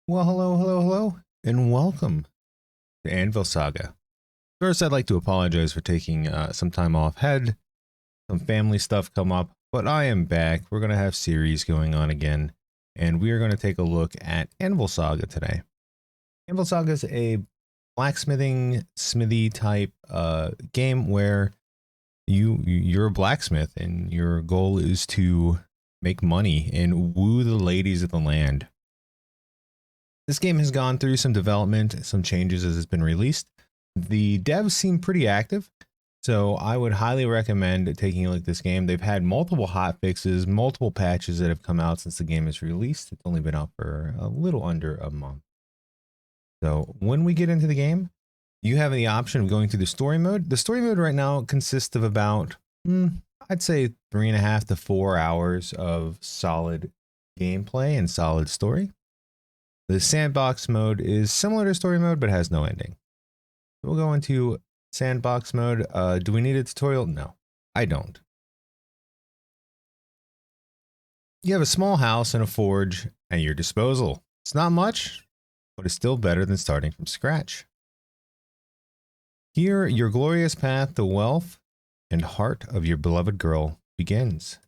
Well, hello, and welcome to Anvil Saga. First, I'd like to apologize for taking some time off. Had some family stuff come up, but I am back. We're going to have series going on again, and we are going to take a look at Anvil Saga today. Anvil Saga is a blacksmithing, smithy type game where you're a blacksmith, and your goal is to make money and woo the ladies of the land. This game has gone through some development, some changes as it's been released. The devs seem pretty active, so I would highly recommend taking a look at this game. They've had multiple hot fixes, multiple patches that have come out since the game is released. It's only been out for a little under a month. So when we get into the game, you have the option of going through the story mode. The story mode right now consists of about, I'd say 3.5 to 4 hours of solid gameplay and solid story. The sandbox mode is similar to story mode, but has no ending. We'll go into sandbox mode. Do we need a tutorial? No, I don't. You have a small house and a forge at your disposal. It's not much, but it's still better than starting from scratch. Here, your glorious path to wealth and heart of your beloved girl begins.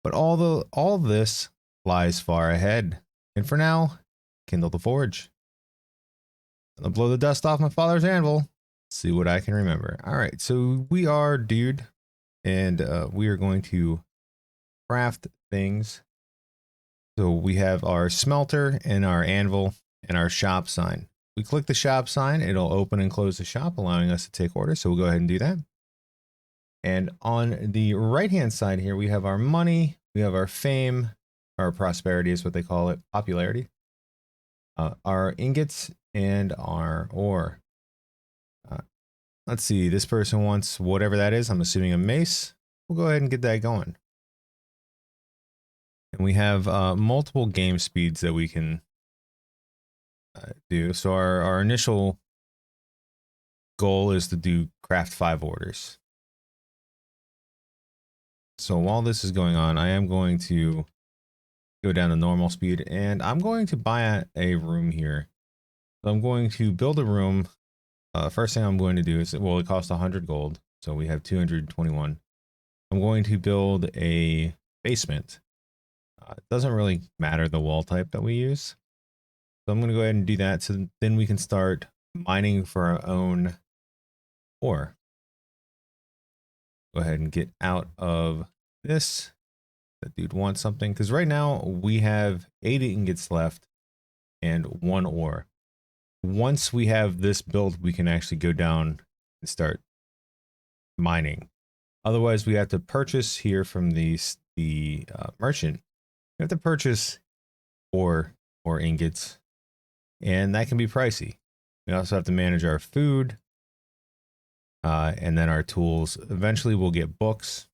But all this lies far ahead. And for now, kindle the forge. I'll blow the dust off my father's anvil. See what I can remember. All right, so we are Dude, and we are going to craft things. So we have our smelter and our anvil and our shop sign. We click the shop sign, it'll open and close the shop, allowing us to take orders. So we'll go ahead and do that. And on the right-hand side here, we have our money, we have our fame, our prosperity is what they call it, popularity, our ingots, and our ore. Let's see, this person wants whatever that is. I'm assuming a mace. We'll go ahead and get that going. And we have multiple game speeds that we can do. So our initial goal is to do craft 5 orders. So while this is going on, I am going to go down to normal speed, and I'm going to buy a room here. So I'm going to build a room. First thing I'm going to do is, well, it costs 100 gold, so we have 221. I'm going to build a basement. It doesn't really matter the wall type that we use. So I'm going to go ahead and do that, so then we can start mining for our own ore. Go ahead and get out of this. That dude wants something, because right now we have 8 ingots left and 1 ore. Once we have this built, we can actually go down and start mining. Otherwise, we have to purchase here from the merchant. We have to purchase ore or ingots, and that can be pricey. We also have to manage our food, and then our tools. Eventually, we'll get books,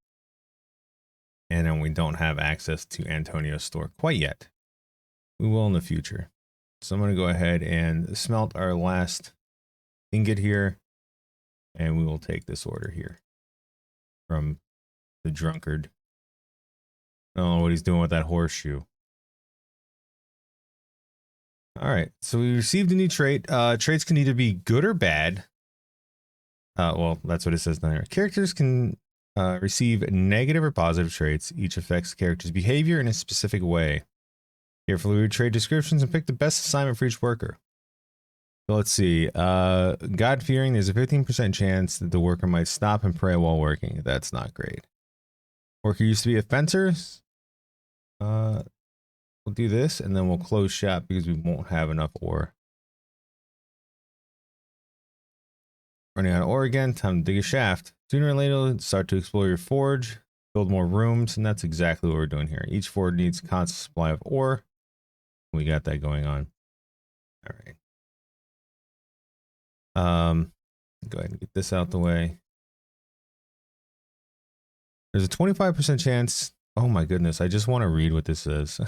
and then we don't have access to Antonio's store quite yet. We will in the future. So I'm going to go ahead and smelt our last ingot here, and we will take this order here from the drunkard. I don't know what he's doing with that horseshoe. All right, so we received a new trait. Traits can either be good or bad. Well, that's what it says down there. Characters can receive negative or positive traits. Each affects the character's behavior in a specific way. Carefully read trade descriptions and pick the best assignment for each worker. So let's see. God-fearing, there's a 15% chance that the worker might stop and pray while working. That's not great. Worker used to be a fencer. We'll do this, and then we'll close shop because we won't have enough ore. Running out of ore again, time to dig a shaft. Sooner or later, start to explore your forge, build more rooms, and that's exactly what we're doing here. Each forge needs a constant supply of ore. We got that going on. All right. Go ahead and get this out the way. There's a 25% chance. Oh my goodness, I just want to read what this says.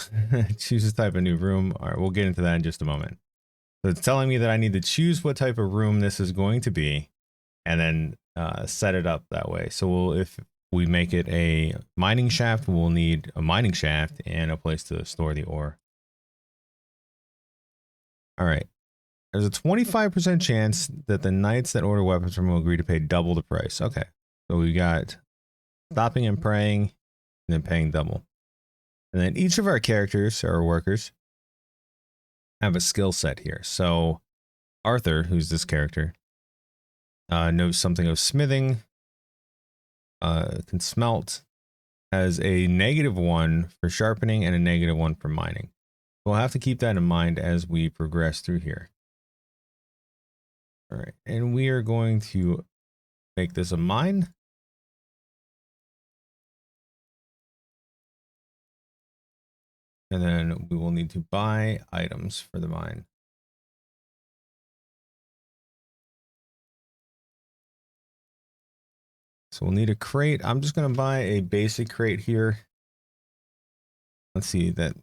Choose this type of new room. All right, we'll get into that in just a moment. So it's telling me that I need to choose what type of room this is going to be, and then set it up that way. So if we make it a mining shaft, we'll need a mining shaft and a place to store the ore. All right. There's a 25% chance that the knights that order weapons from him will agree to pay double the price. Okay. So we got stopping and praying, and then paying double. And then each of our characters, or workers, have a skill set here. So Arthur, who's this character, knows something of smithing, can smelt, has a -1 for sharpening and a -1 for mining. We'll have to keep that in mind as we progress through here. All right, and we are going to make this a mine. And then we will need to buy items for the mine. So we'll need a crate. I'm just going to buy a basic crate here. Let's see, that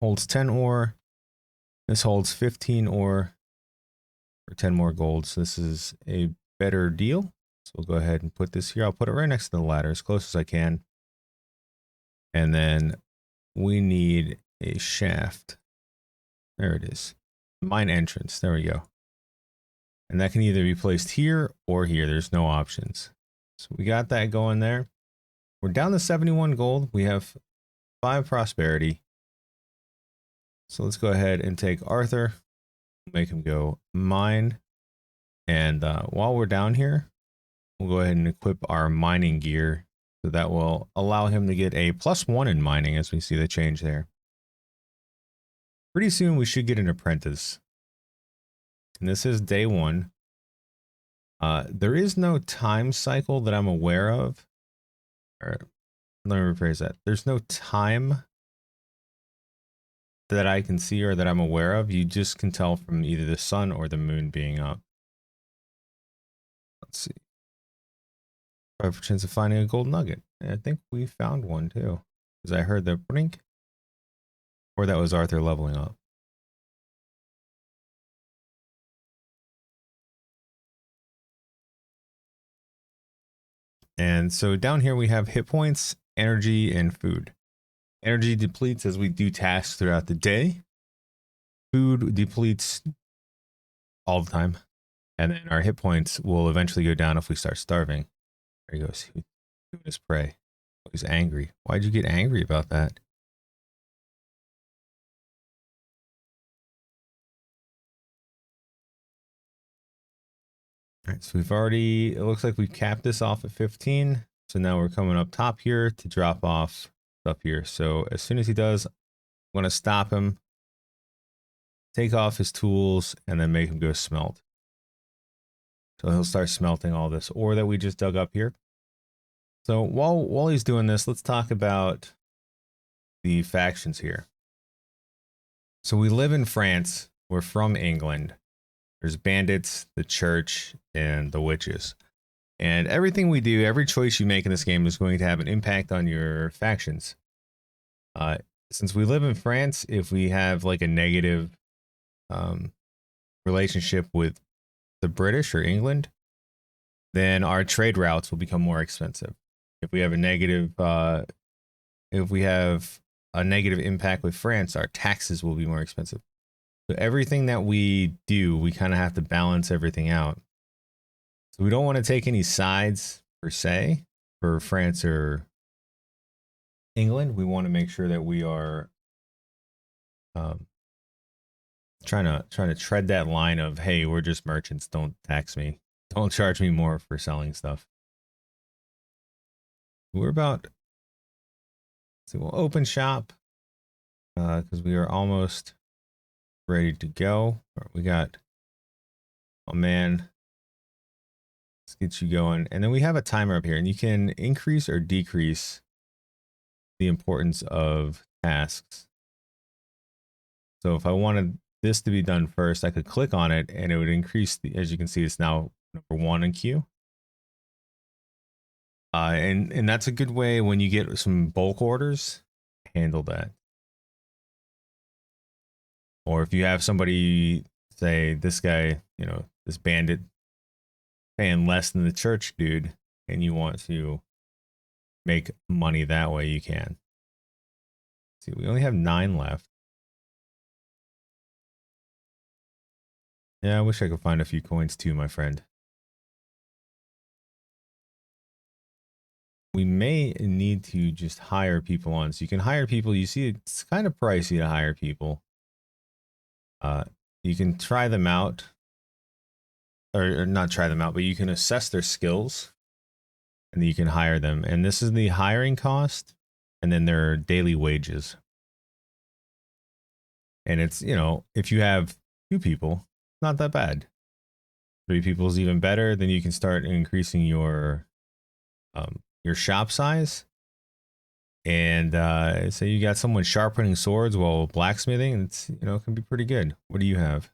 holds 10 ore. This holds 15 ore for 10 more gold. So this is a better deal. So we'll go ahead and put this here. I'll put it right next to the ladder as close as I can. And then we need a shaft. There it is. Mine entrance. There we go. And that can either be placed here or here. There's no options. So we got that going there. We're down to 71 gold. We have 5 prosperity. So let's go ahead and take Arthur, make him go mine. And while we're down here, we'll go ahead and equip our mining gear. So that will allow him to get a +1 in mining as we see the change there. Pretty soon we should get an apprentice. And this is day 1. There is no time cycle that I'm aware of. Or, let me rephrase that. There's no time that I can see or that I'm aware of. You just can tell from either the sun or the moon being up. Let's see. 5% chance of finding a gold nugget. And I think we found one too. Because I heard the blink. Or that was Arthur leveling up. And so down here we have hit points, energy, and food. Energy depletes as we do tasks throughout the day. Food depletes all the time. And then our hit points will eventually go down if we start starving. There he goes. Doing his prey. Oh, he's angry. Why'd you get angry about that? All right, so we've already, it looks like we capped this off at 15. So now we're coming up top here to drop off stuff here. So as soon as he does, I'm going to stop him, take off his tools, and then make him go smelt. So he'll start smelting all this ore that we just dug up here. So while he's doing this, let's talk about the factions here. So we live in France. We're from England. There's bandits, the church, and the witches. And everything we do, every choice you make in this game is going to have an impact on your factions. Since we live in France, if we have like a negative relationship with the British or England, then our trade routes will become more expensive. If we have a negative, impact with France, our taxes will be more expensive. So everything that we do, we kind of have to balance everything out. So we don't want to take any sides per se for France or England. We want to make sure that we are trying to tread that line of, hey, we're just merchants. Don't tax me. Don't charge me more for selling stuff. We're about, so we'll open shop because we are almost ready to go. We got, oh man, let's get you going. And then we have a timer up here, and you can increase or decrease the importance of tasks. So if I wanted this to be done first, I could click on it and it would increase the, as you can see, it's now number 1 in queue. And that's a good way when you get some bulk orders, handle that. Or if you have somebody say, this guy, you know, this bandit paying less than the church dude, and you want to make money that way, you can. See, we only have 9 left. Yeah, I wish I could find a few coins too, my friend. We may need to just hire people on. So you can hire people. You see, it's kind of pricey to hire people. You can try them out, or not try them out, but you can assess their skills, and then you can hire them. And this is the hiring cost, and then their daily wages. And it's, you know, if you have 2 people, not that bad. 3 people is even better. Then you can start increasing your shop size. And so you got someone sharpening swords while blacksmithing. It's, you know, it can be pretty good. What do you have?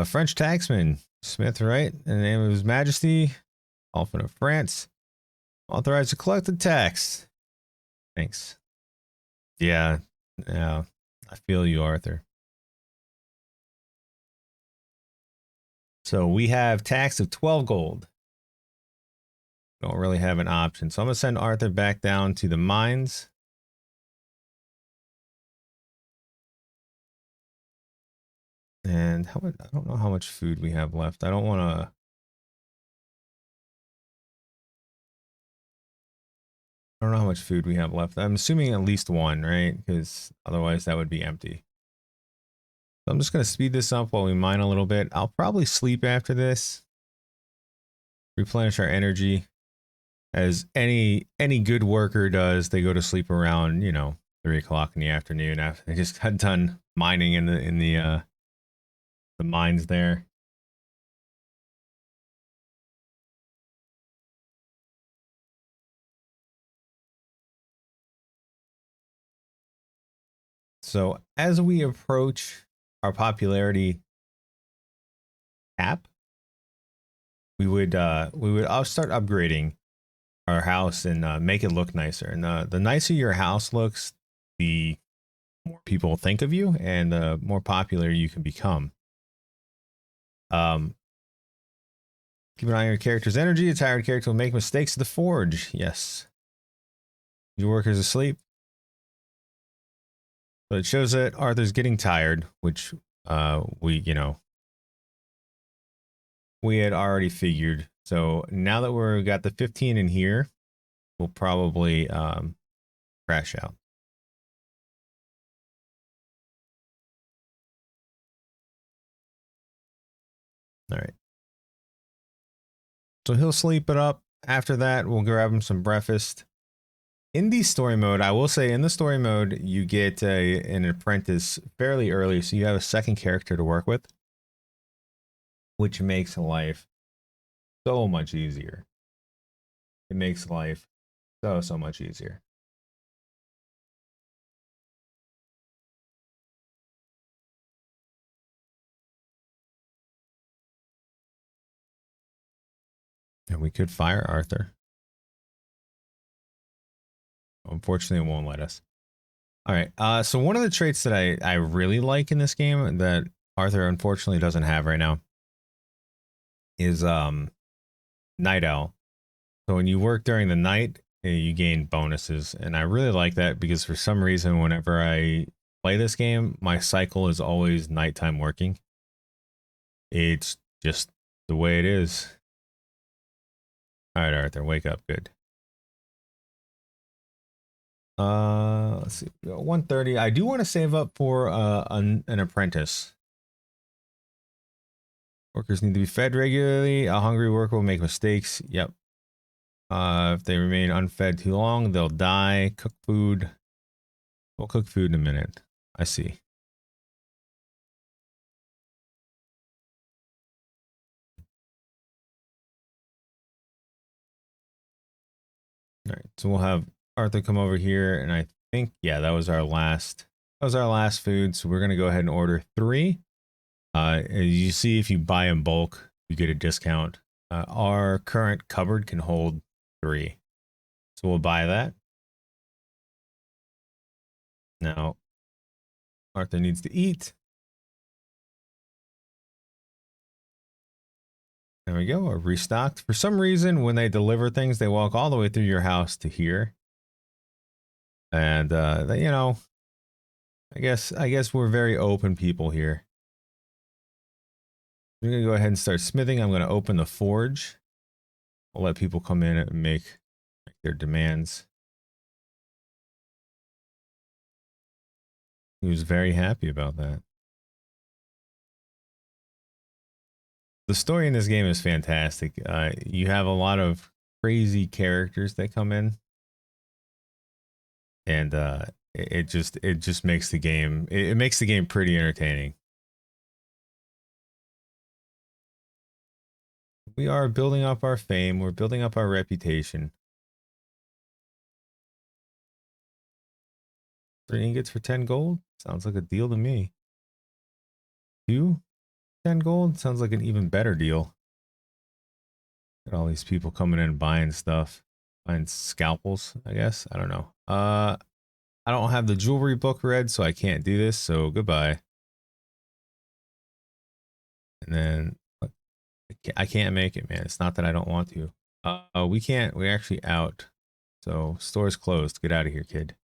French taxman Smith, right? In the name of His Majesty, Alphen of France, authorized to collect the tax. Thanks. Yeah, yeah, I feel you, Arthur. So we have tax of 12 gold. Don't really have an option. So I'm going to send Arthur back down to the mines. And how much, I don't know how much food we have left. I don't want to. I don't know how much food we have left. I'm assuming at least one, right? Because otherwise that would be empty. So I'm just going to speed this up while we mine a little bit. I'll probably sleep after this. Replenish our energy. As any good worker does, they go to sleep around, you know, 3 o'clock in the afternoon after they just got done mining in the mines there. So as we approach our popularity cap, I'll start upgrading our house and make it look nicer. And the nicer your house looks, the more people think of you and the more popular you can become. Keep an eye on your character's energy. A tired character will make mistakes at the forge. Yes. Your workers asleep. So it shows that Arthur's getting tired, which we had already figured. So now that we've got the 15 in here, we'll probably crash out. All right. So he'll sleep it up. After that, we'll grab him some breakfast. In the story mode, I will say in the story mode, you get an apprentice fairly early. So you have a second character to work with, which makes life so much easier. It makes life so much easier. And we could fire Arthur. Unfortunately, it won't let us. All right. So one of the traits that I really like in this game that Arthur unfortunately doesn't have right now is Night Owl. So when you work during the night, you gain bonuses, and I really like that because for some reason, whenever I play this game, my cycle is always nighttime working. It's just the way it is. All right, Arthur, wake up. Good. Let's see. 1:30. I do want to save up for an apprentice. Workers need to be fed regularly. A hungry worker will make mistakes. Yep. If they remain unfed too long, they'll die. Cook food. We'll cook food in a minute. I see. All right. So we'll have Arthur come over here, and I think that was our last. That was our last food. So we're gonna go ahead and order 3. As you see, if you buy in bulk, you get a discount. Our current cupboard can hold 3, so we'll buy that. Now, Arthur needs to eat. There we go. We're restocked. For some reason, when they deliver things, they walk all the way through your house to here. And you know, I guess we're very open people here. I'm going to go ahead and start smithing. I'm going to open the forge. I'll let people come in and make their demands. He was very happy about that. The story in this game is fantastic. You have a lot of crazy characters that come in, and it just makes the game it makes the game pretty entertaining. We are building up our fame. We're building up our reputation. 3 ingots for 10 gold? Sounds like a deal to me. 2? 10 gold? Sounds like an even better deal. Got all these people coming in and buying stuff. Buying scalpels, I guess. I don't know. I don't have the jewelry book read, so I can't do this, so goodbye. And then I can't make it, man. It's not that I don't want to. We can't. We're actually out. So store's closed. Get out of here, kid.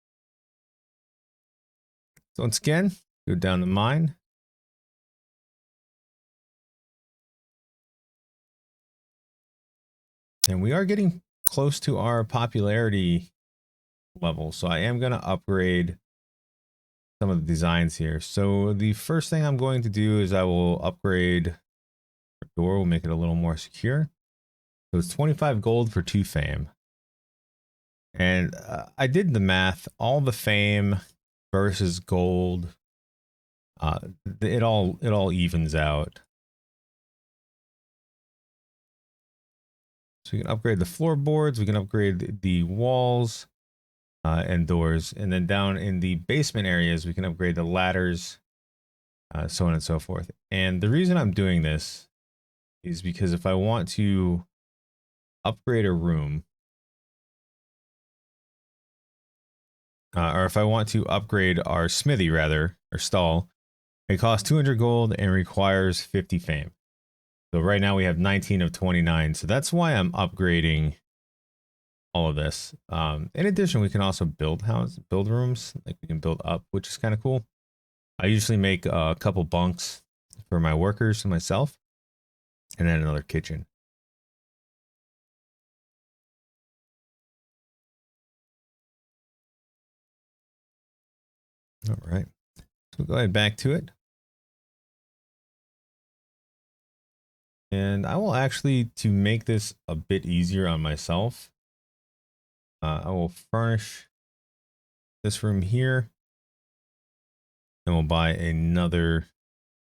So once again, go down the mine. And we are getting close to our popularity level. So I am going to upgrade some of the designs here. So the first thing I'm going to do is I will upgrade our door. We'll make it a little more secure. So it's 25 gold for 2 fame. And I did the math. All the fame versus gold, it all evens out. So we can upgrade the floorboards, we can upgrade the walls and doors, and then down in the basement areas, we can upgrade the ladders, so on and so forth. And the reason I'm doing this is because if I want to upgrade a room, or if I want to upgrade our smithy, rather, or stall, it costs 200 gold and requires 50 fame. So right now we have 19 of 29. So that's why I'm upgrading all of this. In addition, we can also build rooms. Like we can build up, which is kind of cool. I usually make a couple bunks for my workers and myself, and then another kitchen. All right. So we'll go ahead back to it. And I will actually, to make this a bit easier on myself, I will furnish this room here. And we'll buy another.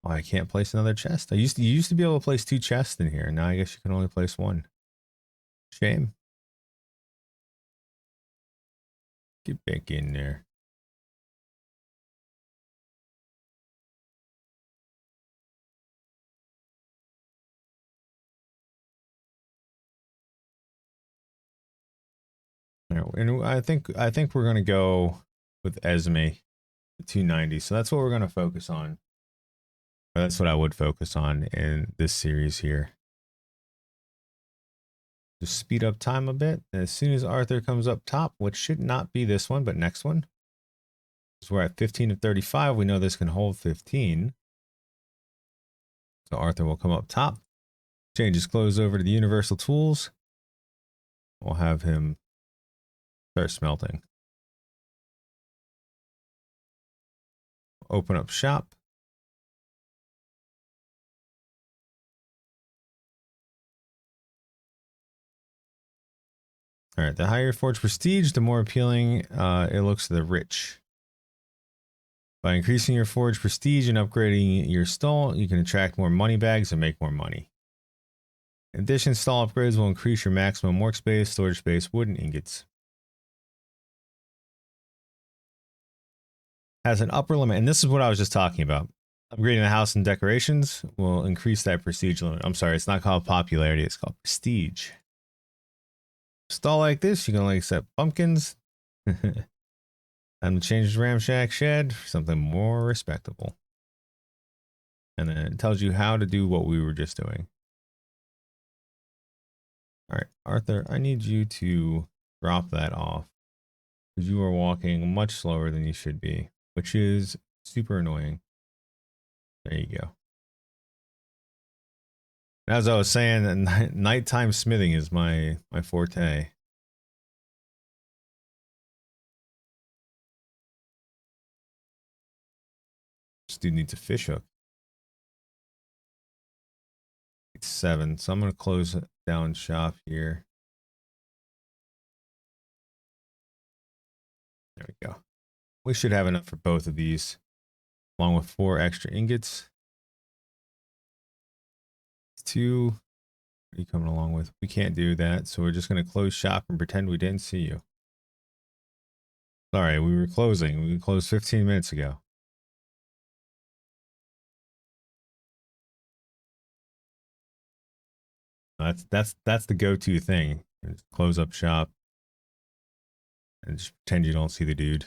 Oh, I can't place another chest. You used to be able to place 2 chests in here. Now I guess you can only place 1. Shame. Get back in there. And I think we're gonna go with Esme, the 290. So that's what we're gonna focus on. That's what I would focus on in this series here. Just speed up time a bit. And as soon as Arthur comes up top, which should not be this one, but next one. So we're at 15 of 35. We know this can hold 15. So Arthur will come up top. Change his clothes over to the universal tools. We'll have him start smelting. Open up shop. All right, the higher forge prestige, the more appealing it looks to the rich. By increasing your forge prestige and upgrading your stall, you can attract more money bags and make more money. In addition, stall upgrades will increase your maximum workspace, storage space, wood, and ingots. Has an upper limit, and this is what I was just talking about. Upgrading the house and decorations will increase that prestige limit. I'm sorry, it's not called popularity, it's called prestige. Stall like this, you can only accept pumpkins. Time to change the ramshack shed for something more respectable. And then it tells you how to do what we were just doing. All right, Arthur, I need you to drop that off because you are walking much slower than you should be, which is super annoying. There you go. As I was saying, nighttime smithing is my forte. This dude needs a fish hook. It's 7, so I'm gonna close down shop here. There we go. We should have enough for both of these, along with 4 extra ingots. 2. What are you coming along with? We can't do that, so we're just gonna close shop and pretend we didn't see you. Sorry, we were closing. We closed 15 minutes ago. That's the go-to thing. Just close up shop and just pretend you don't see the dude.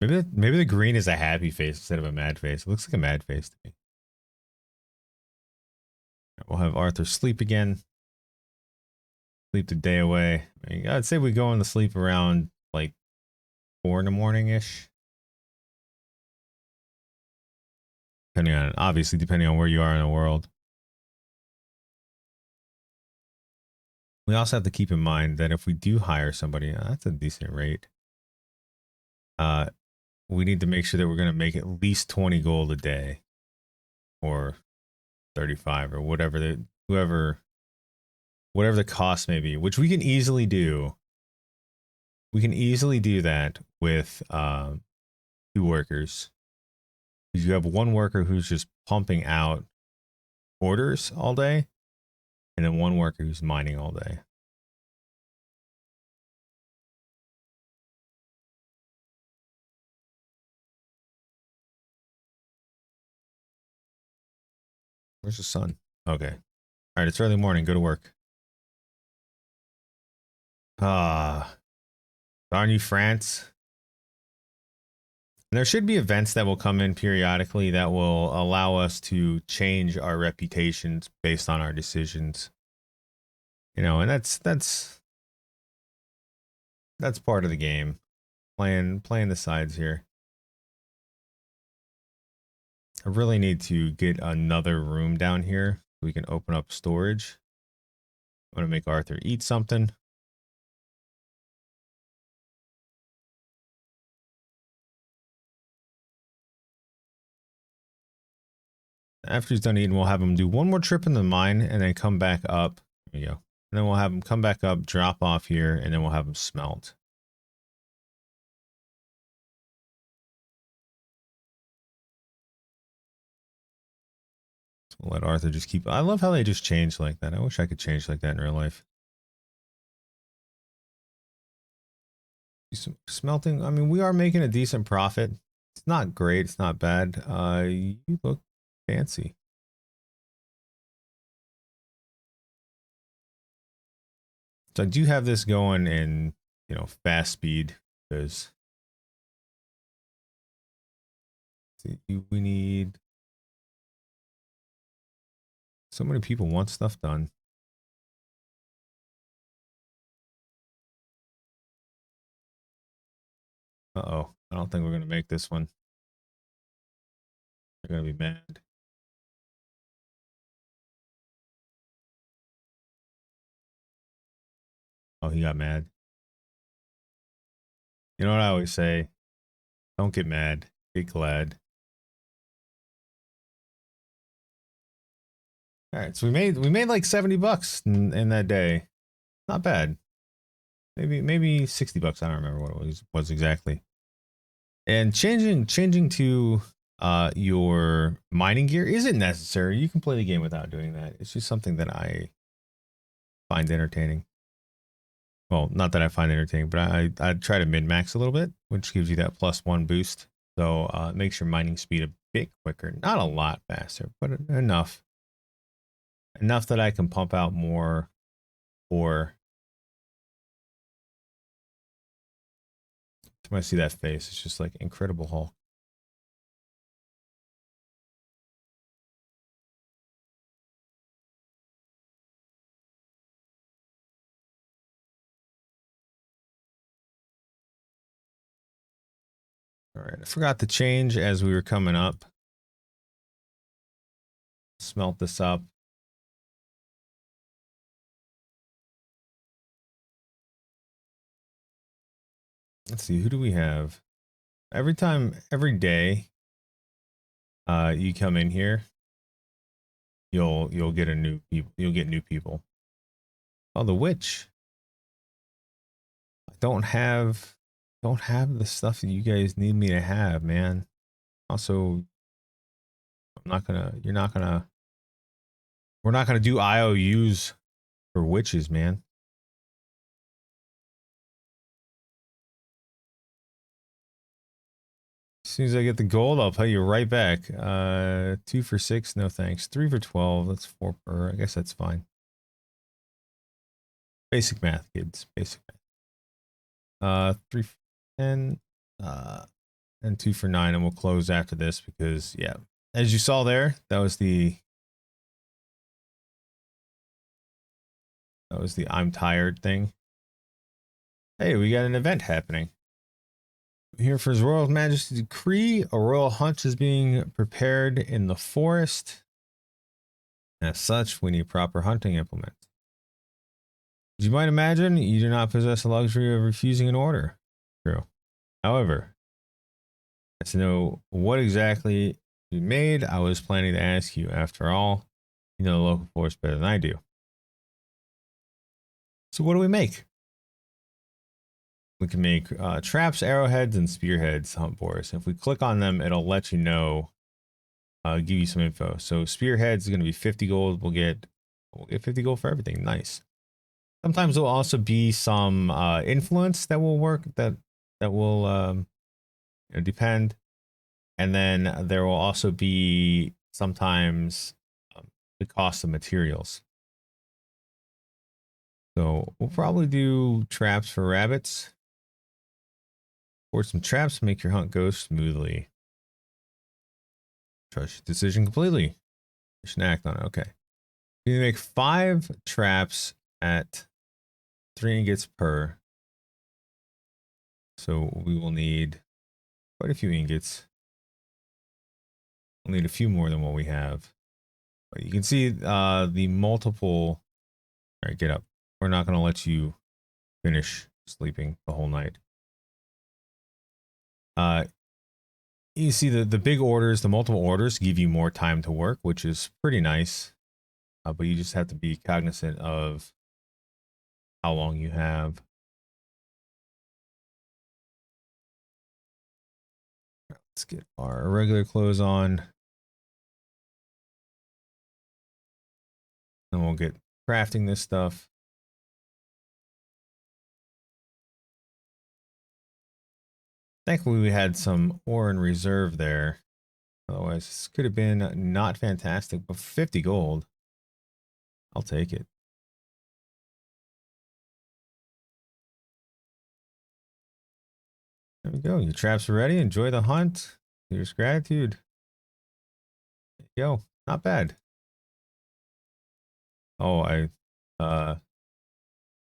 Maybe the green is a happy face instead of a mad face. It looks like a mad face to me. We'll have Arthur sleep again. Sleep the day away. I mean, I'd say we go on to sleep around like 4 in the morning ish. Obviously depending on where you are in the world. We also have to keep in mind that if we do hire somebody, that's a decent rate. We need to make sure that we're going to make at least 20 gold a day, or 35, or whatever the cost may be, which we can easily do. We can easily do that with 2 workers. You have 1 worker who's just pumping out orders all day, and then 1 worker who's mining all day. Where's the sun? Okay. All right, it's early morning. Go to work. Darn you, France. And there should be events that will come in periodically that will allow us to change our reputations based on our decisions. You know, and that's part of the game. Playing the sides here. I really need to get another room down here so we can open up storage. I'm gonna make Arthur eat something. After he's done eating, we'll have him do 1 more trip in the mine and then come back up. There we go. And then we'll have him come back up, drop off here, and then we'll have him smelt. So we'll let Arthur just keep. I love how they just change like that. I wish I could change like that in real life. Smelting. I mean, we are making a decent profit. It's not great. It's not bad. You look fancy. So I do have this going in, fast speed because we need so many people want stuff done. Uh-oh. I don't think we're going to make this one. They're going to be mad. Oh, he got mad. You know what I always say? Don't get mad. Get glad. All right, so we made like $70 in that day. Not bad. Maybe $60. I don't remember what it was exactly. And changing to your mining gear isn't necessary. You can play the game without doing that. It's just something that I find entertaining. Well, not that I find entertaining, but I try to min max a little bit, which gives you that +1 boost. So it makes your mining speed a bit quicker. Not a lot faster, but enough. Enough that I can pump out more ore. When I see that face, it's just like Incredible Hulk. All right, I forgot to change as we were coming up. Smelt this up. Let's see, who do we have? Every day, you come in here, you'll get you'll get new people. Oh, the witch. I don't have the stuff that you guys need me to have, man. Also, we're not gonna do IOUs for witches, man. As soon as I get the gold, I'll pay you right back. 2 for 6, no thanks. 3 for 12, that's 4 per. I guess that's fine. Basic math, kids. Basic math. 3 for 10, and 2 for 9, and we'll close after this because, yeah, as you saw there, that was the I'm tired thing. Hey, we got an event happening. Here for His Royal Majesty's decree, a royal hunt is being prepared in the forest. As such, we need proper hunting implements. As you might imagine, you do not possess the luxury of refusing an order. True. However, as to know what exactly you made, I was planning to ask you. After all, you know the local forest better than I do. So what do we make? We can make traps, arrowheads, and spearheads, hunt boars. If we click on them, it'll let you know, give you some info. So spearheads is going to be 50 gold. We'll get 50 gold for everything. Nice. Sometimes there'll also be some influence that will work. That will depend. And then there will also be sometimes the cost of materials. So we'll probably do traps for rabbits. Or some traps to make your hunt go smoothly. Trust your decision completely. You should act on it. Okay. You can make 5 traps at 3 ingots per. So we will need quite a few ingots. We'll need a few more than what we have. But you can see the multiple. All right, get up. We're not going to let you finish sleeping the whole night. You see the big orders, the multiple orders give you more time to work, which is pretty nice. But you just have to be cognizant of how long you have. Let's get our regular clothes on. Then we'll get crafting this stuff. Thankfully, we had some ore in reserve there. Otherwise, this could have been not fantastic, but 50 gold, I'll take it. There we go. Your traps are ready. Enjoy the hunt. Here's gratitude. There you go. Not bad. Oh,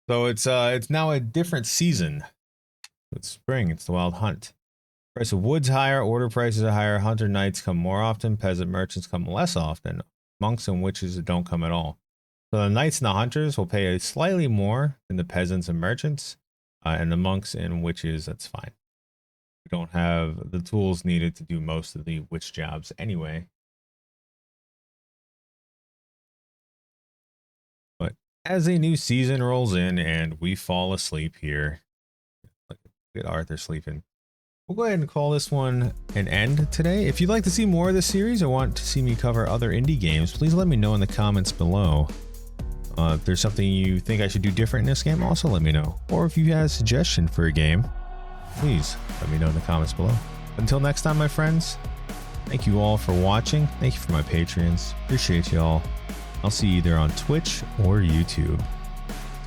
so it's now a different season. It's spring. It's the wild hunt. Price of wood's higher. Order prices are higher. Hunter knights come more often. Peasant merchants come less often. Monks and witches don't come at all. So the knights and the hunters will pay slightly more than the peasants and merchants. And the monks and witches, that's fine. We don't have the tools needed to do most of the witch jobs anyway. But as a new season rolls in and we fall asleep here, look at Arthur sleeping. We'll go ahead and call this one an end today. If you'd like to see more of this series or want to see me cover other indie games, please let me know in the comments below. If there's something you think I should do different in this game, also let me know. Or if you have a suggestion for a game, please let me know in the comments below. Until next time, my friends, thank you all for watching. Thank you for my Patreons. Appreciate you all. I'll see you either on Twitch or YouTube.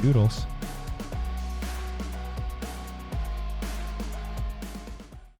Doodles.